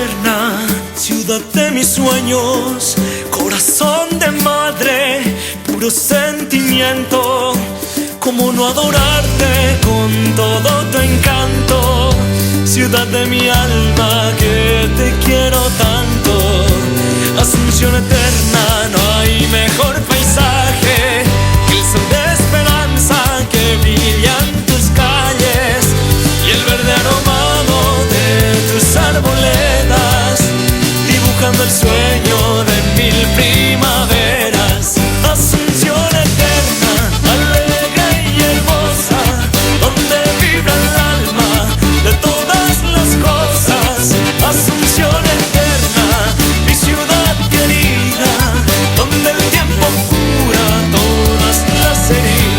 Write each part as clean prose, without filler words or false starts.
eterna, ciudad de mis sueños, corazón de madre, puro sentimiento. ¿Cómo no adorarte con todo tu encanto? Ciudad de mi alma, que te quiero tanto. Asunción eterna, no hay mejor paisaje que el sol de esperanza que brilla en tus calles y el verde aromado de tus arboledas, dibujando el sueño de mil primaveras. Asunción eterna, alegre y hermosa, donde vibra el alma de todas las cosas. Asunción eterna, mi ciudad querida, donde el tiempo cura todas las heridas.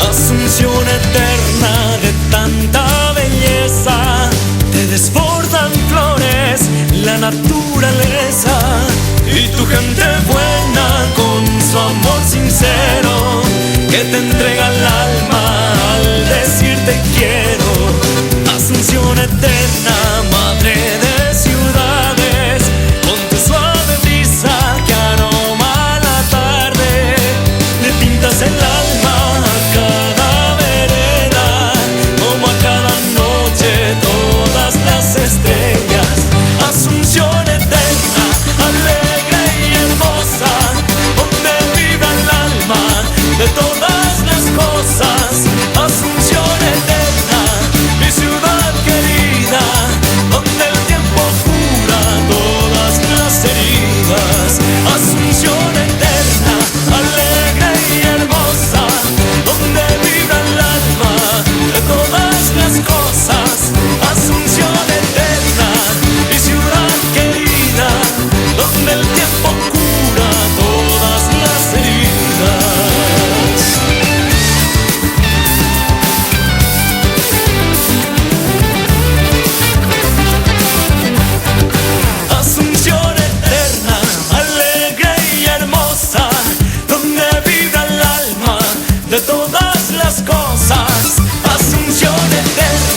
Asunción eterna, de tanta belleza te desbordan flores, la naturaleza y tu gente buena con su amor sincero que te entrega el alma al decirte quiero. Asunción eterna, madre de ciudades, con tu suave brisa que aroma la tarde, le pintas el alma a cada vereda, como a cada noche todas las estrellas. Asunción eterna, alegre y hermosa, donde vibra el alma de todas las cosas. Asunción eterna, mi ciudad querida, donde el tiempo cura todas las heridas. Asunción eterna, alegre y hermosa, donde vibra el alma de todas las cosas. Asunción eterna, mi ciudad querida, donde el tiempo cura todas las heridas. Asunción eterna, alegre y hermosa, donde vibra el alma de todas las cosas. Asunción eterna.